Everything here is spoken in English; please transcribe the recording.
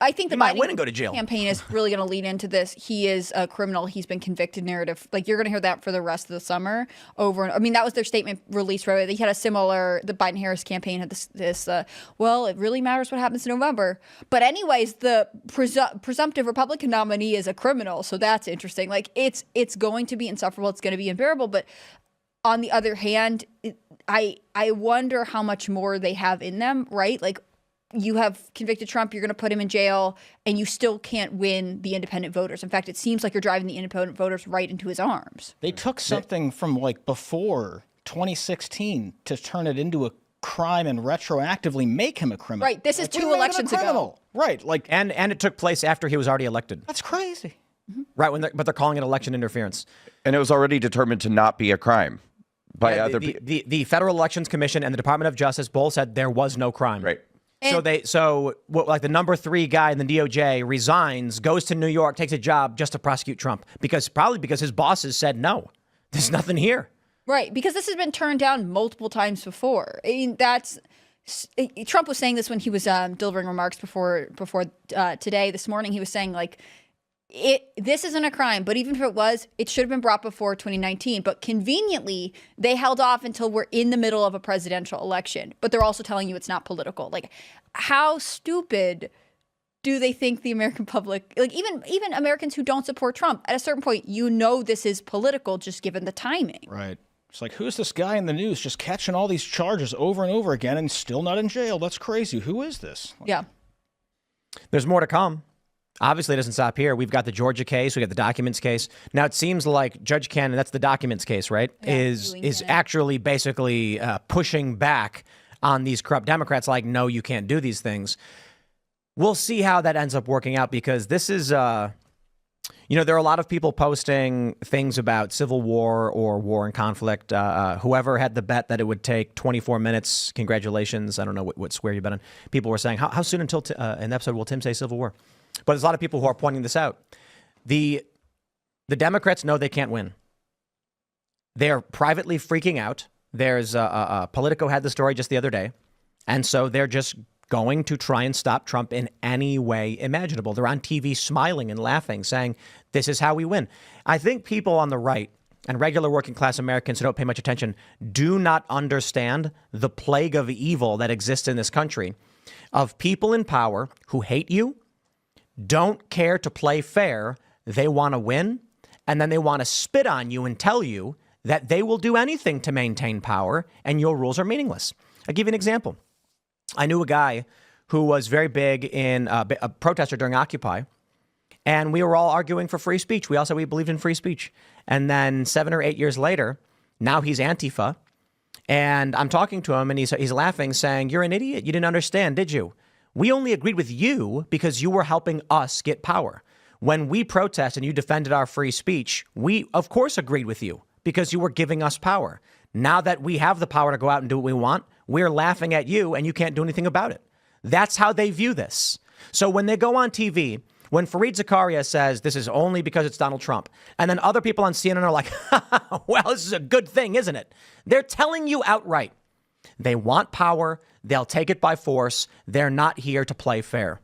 I think the might Biden win and go to jail. campaign is really going to lean into this. He is a criminal. He's been convicted narrative. Like, you're going to hear that for the rest of the summer over. And I mean, that was their statement released right away. They had a similar, the Biden-Harris campaign had this well, it really matters what happens in November. But anyways, the presumptive Republican nominee is a criminal. So that's interesting. Like, it's going to be insufferable. It's going to be unbearable. But on the other hand, I wonder how much more they have in them, right? Like, you have convicted Trump, you're going to put him in jail, and you still can't win the independent voters. In fact, it seems like you're driving the independent voters right into his arms. They took something from like before 2016 to turn it into a crime and retroactively make him a criminal. Right. This is Like, we two made him a elections ago. criminal. Right. Like, And it took place after he was already elected. that's crazy. Right. But they're calling it election interference. And it was already determined to not be a crime by Yeah, other the, people. the Federal Elections Commission and the Department of Justice both said there was no crime. Right. So like the number 3 guy in the DOJ resigns, goes to New York, takes a job just to prosecute Trump probably because his bosses said no, there's nothing here. Right, because this has been turned down multiple times before. I mean, Trump was saying this when he was delivering remarks before today. This morning, he was saying, like, this isn't a crime, but even if it was, it should have been brought before 2019. But conveniently, they held off until we're in the middle of a presidential election. But they're also telling you it's not political. Like, how stupid do they think the American public, like even Americans who don't support Trump, at a certain point, you know this is political just given the timing. Right. It's like, who's this guy in the news just catching all these charges over and over again and still not in jail? That's crazy. Who is this? Yeah. There's more to come. Obviously, it doesn't stop here. We've got the Georgia case. We got the documents case. Now, it seems like Judge Cannon, that's the documents case, right, Yeah, is actually basically pushing back on these corrupt Democrats like, no, you can't do these things. We'll see how that ends up working out because this is, there are a lot of people posting things about civil war or war and conflict. Whoever had the bet that it would take 24 minutes, congratulations. I don't know what square you bet on. People were saying, how soon until an episode will Tim say civil war? But there's a lot of people who are pointing this out. The Democrats know they can't win. They're privately freaking out. There's Politico had the story just the other day. And so they're just going to try and stop Trump in any way imaginable. They're on TV smiling and laughing, saying, this is how we win. I think people on the right and regular working class Americans who don't pay much attention do not understand the plague of evil that exists in this country of people in power who hate you, don't care to play fair, they want to win, and then they want to spit on you and tell you that they will do anything to maintain power and your rules are meaningless. I'll give you an example. I knew a guy who was very big in a protester during Occupy, and we were all arguing for free speech. We all said we believed in free speech. And then 7 or 8 years later, now he's Antifa, and I'm talking to him, and he's laughing, saying, you're an idiot. You didn't understand, did you? We only agreed with you because you were helping us get power. When we protest and you defended our free speech, we, of course, agreed with you because you were giving us power. Now that we have the power to go out and do what we want, we're laughing at you and you can't do anything about it. That's how they view this. So when they go on TV, when Fareed Zakaria says this is only because it's Donald Trump, and then other people on CNN are like, well, this is a good thing, isn't it? They're telling you outright. They want power. They'll take it by force. They're not here to play fair.